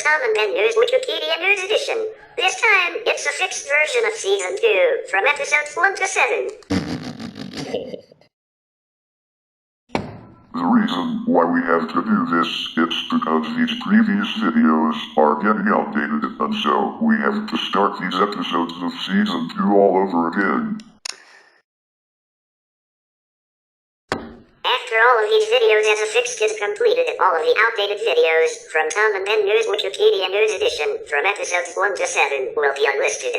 Tom and Ben News Wikipedia News Edition. This time, it's a fixed version of Season 2, from episodes 1 to 7. The reason why we have to do this, it's because these previous videos are getting outdated, and so we have to start these episodes of Season 2 all over again. After all of these videos as a fixed is completed, all of the outdated videos from Tom and Ben News Wikipedia News Edition from episodes 1 to 7 will be unlisted.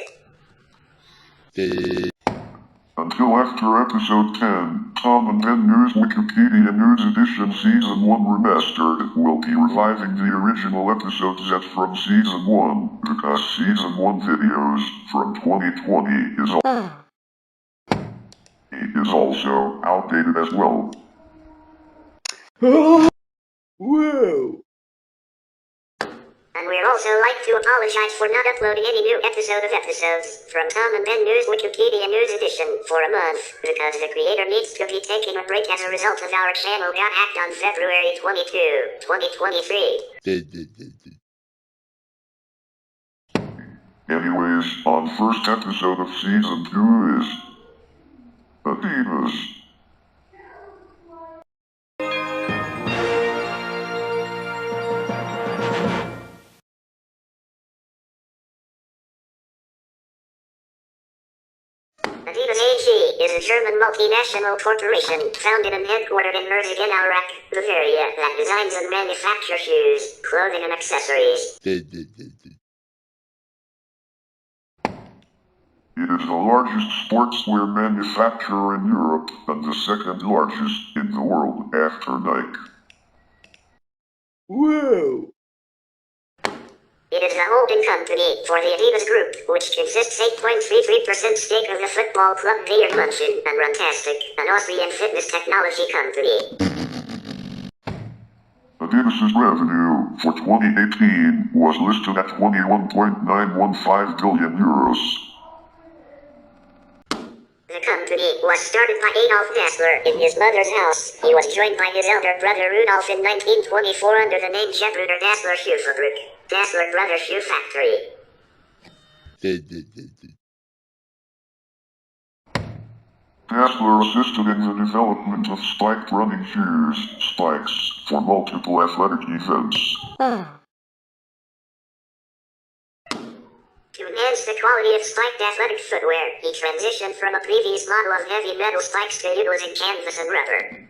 Until after episode 10, Tom and Ben News Wikipedia News Edition Season 1 Remastered will be reviving the original episodes that's from Season 1, because Season 1 videos from 2020 is also outdated as well. Whoa! And we'd also like to apologize for not uploading any new episode of episodes from Tom and Ben News Wikipedia News Edition for a month, because the creator needs to be taking a break as a result of our channel got hacked on February 22, 2023. Anyways, on first episode of Season 2 is Adidas. Adidas AG is a German multinational corporation founded and headquartered in Iraq, Bavaria, that designs and manufactures shoes, clothing and accessories. It is the largest sportswear manufacturer in Europe and the second largest in the world after Nike. Whoa! It is the holding company for the Adidas Group, which consists 8.33% stake of the football club Bayern München and Runtastic, an Austrian fitness technology company. Adidas's revenue for 2018 was listed at 21.915 billion euros. The company was started by Adolf Dassler in his mother's house. He was joined by his elder brother Rudolf in 1924 under the name Gebruder Dassler Schuhfabrik. Dassler Brothers Shoe Factory. Dassler assisted in the development of spiked running shoes, spikes, for multiple athletic events. To enhance the quality of spiked athletic footwear, he transitioned from a previous model of heavy metal spikes to utilizing canvas and rubber.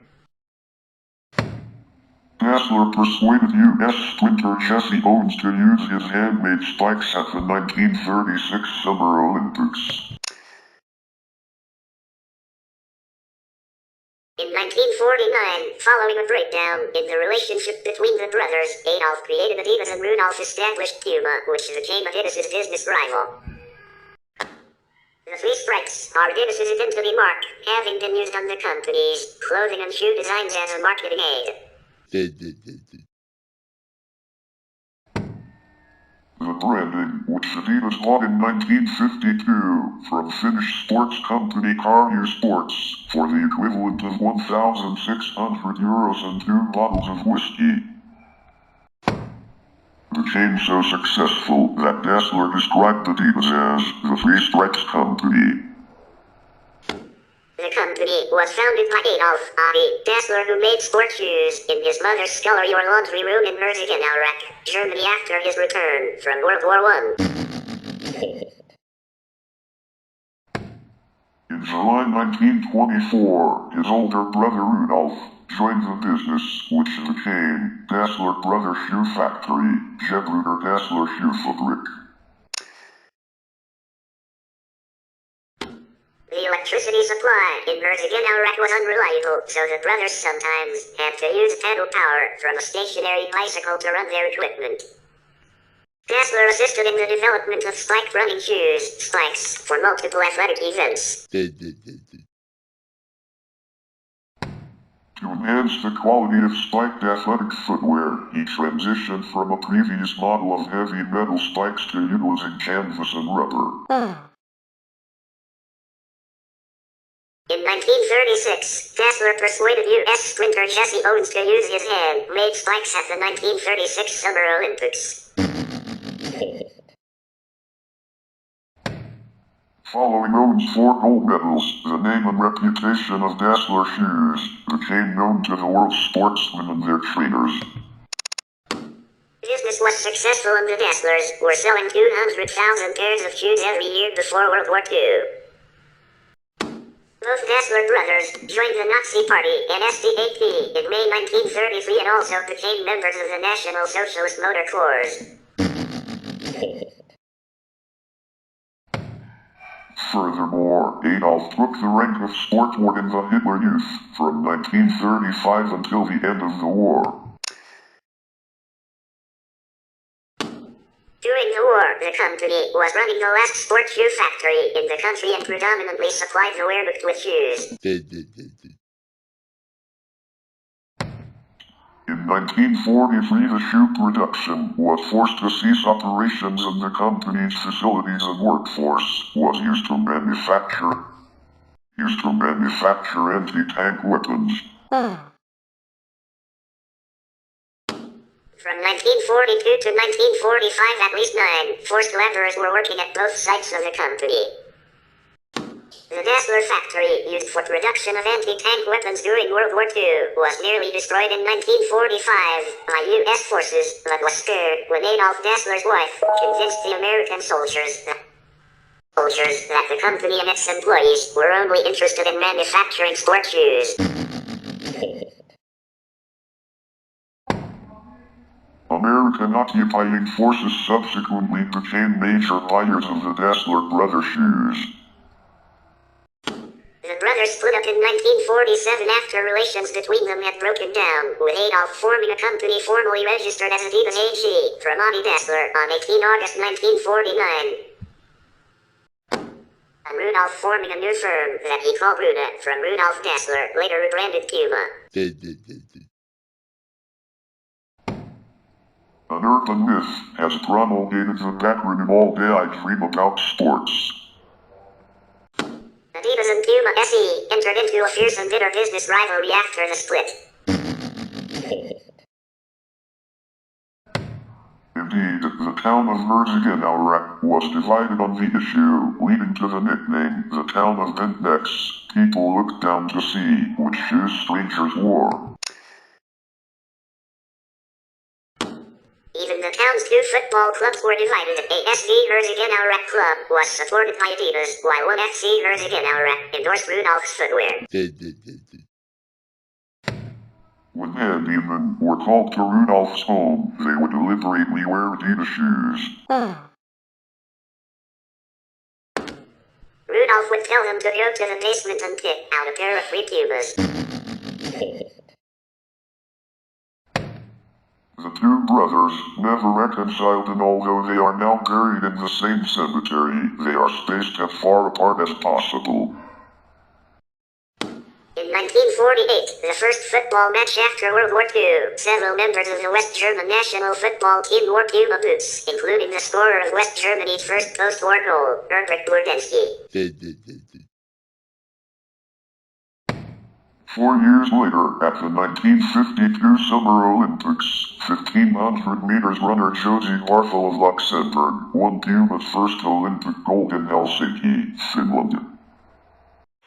Dassler persuaded U.S. sprinter Jesse Owens to use his handmade spikes at the 1936 Summer Olympics. In 1949, following a breakdown in the relationship between the brothers, Adolf created Adidas and Rudolf established Puma, which became Adidas's business rival. The three stripes are Adidas's identity mark, having been used on the company's clothing and shoe designs as a marketing aid. The branding, which Adidas bought in 1952 from Finnish sports company Carrier Sports for the equivalent of 1,600 euros and 2 bottles of whiskey, became so successful that Dassler described Adidas as the Three Stripes Company. The company was founded by Adolf Adi Dassler, who made sport shoes in his mother's scullery or laundry room in Iraq, Germany after his return from World War I. In July 1924, his older brother Rudolf joined the business, which became Dassler Brothers Shoe Factory, Gebruder Dassler Schuhfabrik. The electricity supply in Iraq was unreliable, so the brothers sometimes had to use pedal power from a stationary bicycle to run their equipment. Dassler assisted in the development of spiked running shoes, spikes, for multiple athletic events. To enhance the quality of spiked athletic footwear, he transitioned from a previous model of heavy metal spikes to utilizing canvas and rubber. In 1936, Dassler persuaded U.S. sprinter Jesse Owens to use his hand-made spikes at the 1936 Summer Olympics. Following Owens' 4 gold medals, the name and reputation of Dassler shoes became known to the world's sportsmen and their trainers. Business was successful and the Dasslers were selling 200,000 pairs of shoes every year before World War II. Both Dassler brothers joined the Nazi Party and NSDAP in May 1933 and also became members of the National Socialist Motor Corps. Furthermore, Adolf took the rank of sportsward in the Hitler Youth from 1935 until the end of the war. During the war, the company was running the last sports shoe factory in the country and predominantly supplied the Wehrmacht with shoes. In 1943, the shoe production was forced to cease operations and the company's facilities and workforce was used to manufacture anti-tank weapons. From 1942 to 1945, at least 9 forced laborers were working at both sites of the company. The Dassler factory, used for production of anti-tank weapons during World War II, was nearly destroyed in 1945 by U.S. forces, but was spared when Adolf Dassler's wife convinced the American soldiers that the company and its employees were only interested in manufacturing sport shoes. American occupying forces subsequently became major buyers of the Dassler brother shoes. The brothers split up in 1947 after relations between them had broken down, with Adolf forming a company formally registered as Adidas AG from Adi Dassler on 18 August 1949. And Rudolf forming a new firm that he called Ruda from Rudolf Dassler, later rebranded Puma. An urban myth has promulgated the backronym all-day dream about sports. Adidas and Puma SE entered into a fierce and bitter business rivalry after the split. Indeed, the town of Merzigen-Auerbach was divided on the issue, leading to the nickname, the town of bent necks. People looked down to see which shoes strangers wore. Even the town's 2 football clubs were divided. A SV Merzigen-Auerbach club was supported by Adidas, while one FC Merzigen-Auerbach endorsed Rudolf's footwear. When handymen were called to Rudolf's home, they would deliberately wear Adidas shoes. Rudolf would tell them to go to the basement and pick out a pair of free Pumas. The 2 brothers never reconciled, and although they are now buried in the same cemetery, they are spaced as far apart as possible. In 1948, the first football match after World War II, several members of the West German national football team wore Puma boots, including the scorer of West Germany's first post-war goal, Herbert Burdensky. 4 years later, at the 1952 Summer Olympics, 1,500 meters runner Josie Warfel of Luxembourg won Puma's first Olympic gold in Helsinki, Finland.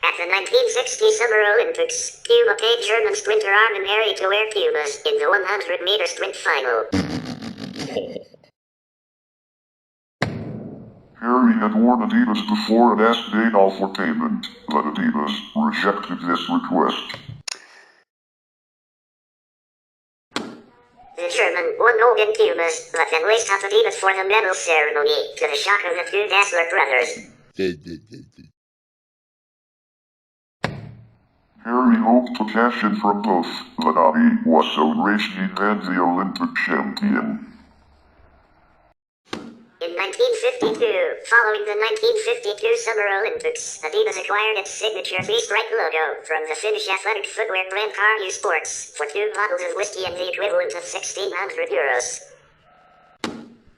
At the 1960 Summer Olympics, Puma paid German sprinter Armin Harry to wear Pumas in the 100-meter sprint final. Harry had worn Adidas before and asked Adolf for payment, but Adidas rejected this request. The German won gold in Pumas, but then laced up Adidas for the medal ceremony, to the shock of the 2 Dassler brothers. Harry hoped to cash in from both, but Adi was so enraged he banned the Olympic champion. In 1952, following the 1952 Summer Olympics, Adidas acquired its signature three-stripe logo from the Finnish athletic footwear brand Carhu Sports for 2 bottles of whiskey and the equivalent of €1,600.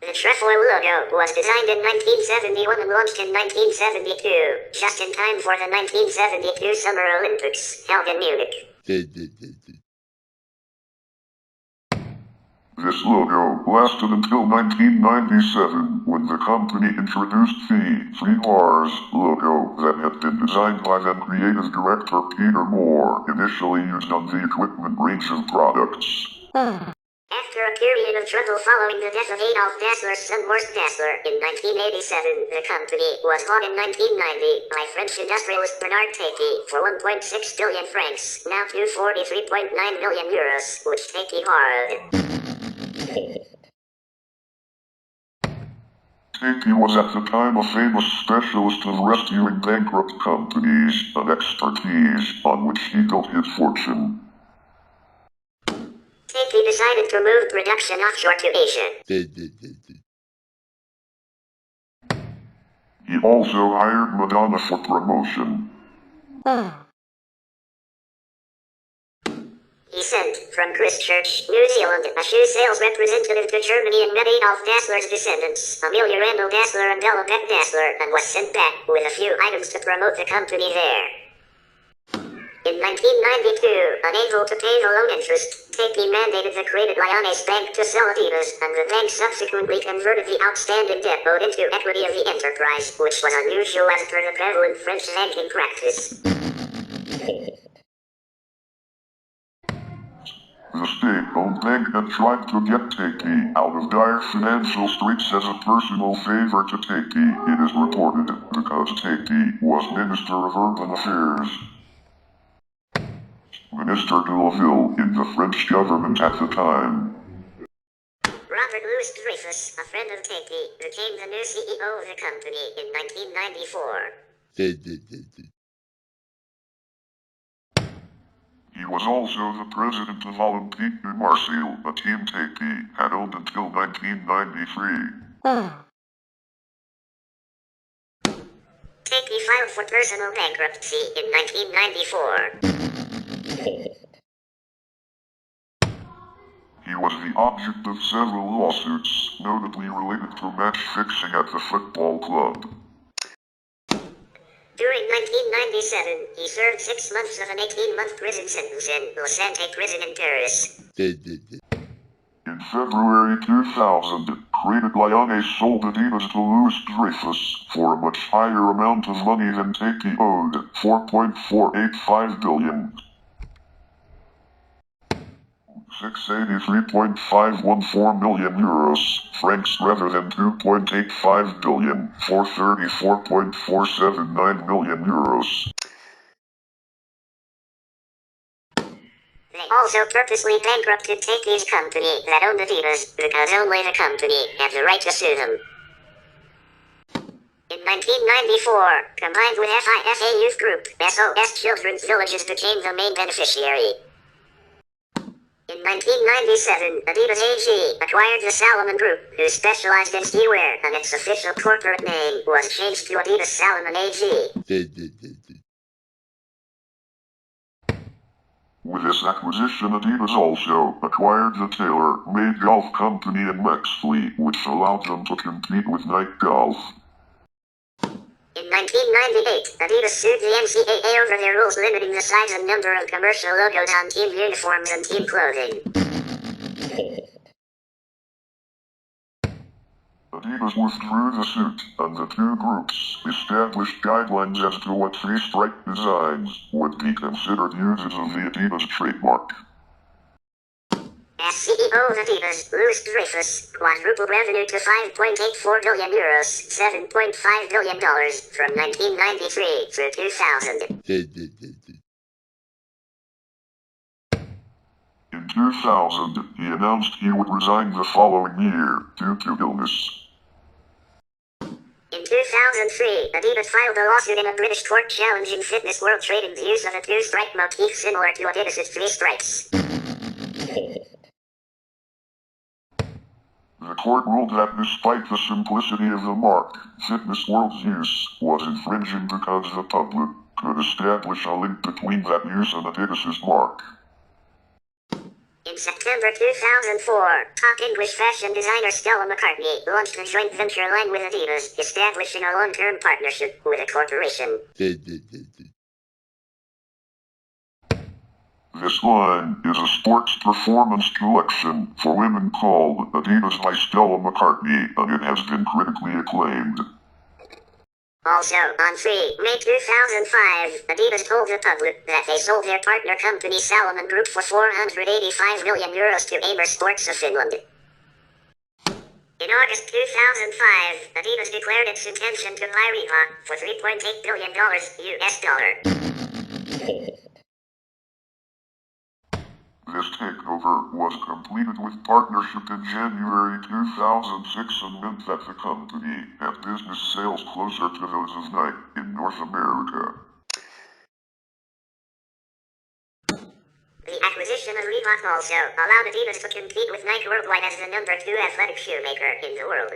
The trefoil logo was designed in 1971 and launched in 1972, just in time for the 1972 Summer Olympics, held in Munich. This logo lasted until 1997, when the company introduced the 3 Rs logo that had been designed by then creative director Peter Moore, initially used on the equipment range of products. After a period of trouble following the death of Adolf Dassler's son Horst Dassler in 1987, the company was bought in 1990 by French industrialist Bernard Tapie for 1.6 billion francs, now to 43.9 million euros, which Tapie borrowed. Tapie was at the time a famous specialist of rescuing bankrupt companies, an expertise on which he built his fortune. Tapie decided to move production offshore to Asia. He also hired Madonna for promotion. He sent, from Christchurch, New Zealand, a shoe sales representative to Germany and met Adolf Dassler's descendants, Amelia Randall Dassler and Ella Beck Dassler, and was sent back with a few items to promote the company there. In 1992, unable to pay the loan interest, Tapie mandated the credit Lyonnais Bank to sell Adidas, and the bank subsequently converted the outstanding debt owed into equity of the enterprise, which was unusual as per the prevalent French banking practice. The state-owned bank had tried to get Tapie out of dire financial straits as a personal favor to Tapie, it is reported, because Tapie was Minister of Urban Affairs. Minister de la Ville in the French government at the time. Robert Louis Dreyfus, a friend of Tapie, became the new CEO of the company in 1994. He was also the president of Olympique de Marseille, a team Tapie had owned until 1993. Tapie filed for personal bankruptcy in 1994. He was the object of several lawsuits, notably related to match fixing at the football club. During 1997, he served 6 months of an 18-month prison sentence in La Santé prison in Paris. In February 2000, Credit Lyonnais sold Adidas to Louis Dreyfus for a much higher amount of money than Tapie owed, 4.485 billion. 683.514 million euros, francs rather than 2.85 billion, 434.479 million euros. They also purposely bankrupted Tapie's company that owned Adidas, because only the company had the right to sue them. In 1994, combined with FIFA Youth Group, SOS Children's Villages became the main beneficiary. In 1997, Adidas AG acquired the Salomon Group, who specialized in skiwear, and its official corporate name was changed to Adidas Salomon AG. With this acquisition, Adidas also acquired the tailor-made golf company in Mexley, which allowed them to compete with Nike Golf. In 1998, Adidas sued the NCAA over their rules limiting the size and number of commercial logos on team uniforms and team clothing. Adidas withdrew the suit, and the two groups established guidelines as to what three-stripe designs would be considered uses of the Adidas trademark. As CEO of Adidas, Louis Dreyfus quadrupled revenue to 5.84 billion euros, $7.5 billion, from 1993 through 2000. In 2000, he announced he would resign the following year, due to illness. In 2003, Adidas filed a lawsuit in a British court challenging Fitness World Trading's use of a two-stripe motif similar to Adidas's three stripes. The court ruled that despite the simplicity of the mark, Fitness World's use was infringing because the public could establish a link between that use and Adidas's mark. In In September 2004, top English fashion designer Stella McCartney launched a joint venture line with Adidas, establishing a long-term partnership with a corporation. This line is a sports performance collection for women called Adidas by Stella McCartney, and it has been critically acclaimed. Also, on 3 May 2005, Adidas told the public that they sold their partner company Salomon Group for €485 million to Amer Sports of Finland. In August 2005, Adidas declared its intention to buy Reebok for $3.8 billion US dollar. This takeover was completed with partnership in January 2006 and meant that the company had business sales closer to those of Nike in North America. The acquisition of Reebok also allowed Adidas to compete with Nike worldwide as the number 2 athletic shoemaker in the world.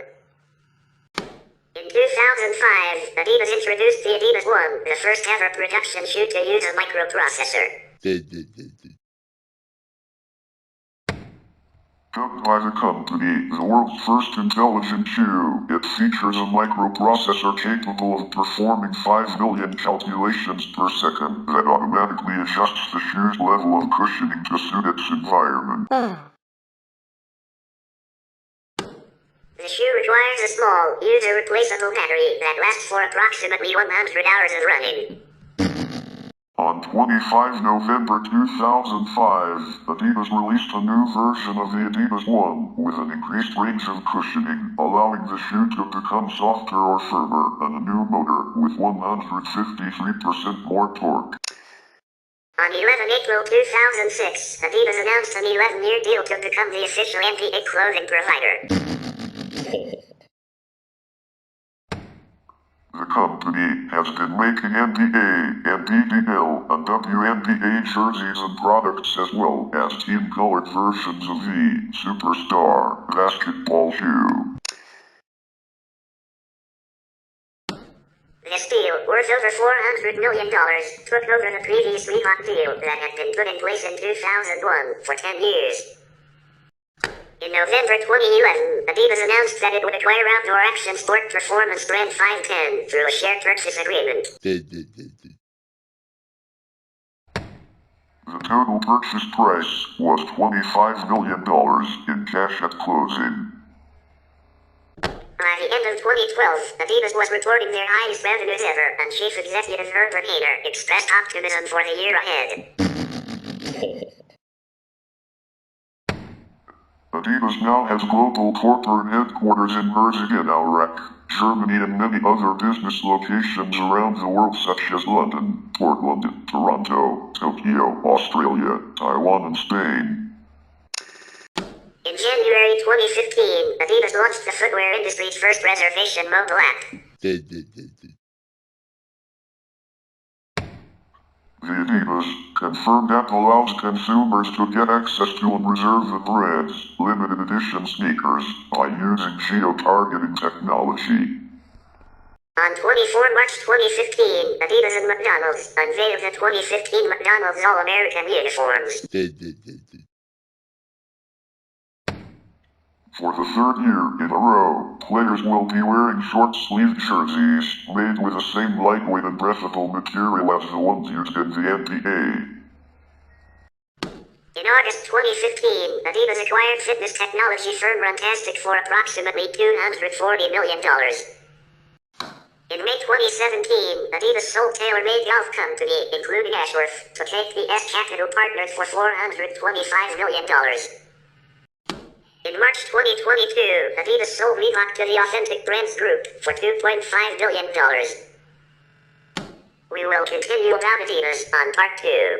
In 2005, Adidas introduced the Adidas One, the first ever production shoe to use a microprocessor. Dubbed by the company the world's first intelligent shoe, it features a microprocessor capable of performing 5 million calculations per second that automatically adjusts the shoe's level of cushioning to suit its environment. The shoe requires a small, user-replaceable battery that lasts for approximately 100 hours of running. On 25 November 2005, Adidas released a new version of the Adidas One with an increased range of cushioning, allowing the shoe to become softer or firmer, and a new motor with 153% more torque. On 11 April 2006, Adidas announced an 11-year deal to become the official NBA clothing provider. The company has been making NBA, NBDL, and WNBA jerseys and products as well as team-colored versions of the Superstar basketball shoe. This deal, worth over $400 million, took over the previous Reebok deal that had been put in place in 2001 for 10 years. In November 2011, Adidas announced that it would acquire outdoor action sport performance brand 510 through a share purchase agreement. The total purchase price was $25 million in cash at closing. By the end of 2012, Adidas was reporting their highest revenues ever, and Chief Executive Herbert Hainer expressed optimism for the year ahead. Adidas now has global corporate headquarters in Herzogenaurach, Germany, and many other business locations around the world such as London, Portland, Toronto, Tokyo, Australia, Taiwan, and Spain. In January 2015, Adidas launched the footwear industry's first reservation mobile app. The Adidas confirmed app allows consumers to get access to and reserve the brand's limited edition sneakers by using geo-targeting technology. On 24 March 2015, Adidas and McDonald's unveiled the 2015 McDonald's All-American uniforms. For the third year in a row, players will be wearing short-sleeved jerseys made with the same lightweight and breathable material as the ones used in the NBA. In August 2015, Adidas acquired fitness technology firm Runtastic for approximately $240 million. In May 2017, Adidas sold TaylorMade Golf Company, including Ashworth, to KPS Capital Partners for $425 million. In March 2022, Adidas sold Reebok to the Authentic Brands Group for $2.5 billion. We will continue about Adidas on part 2.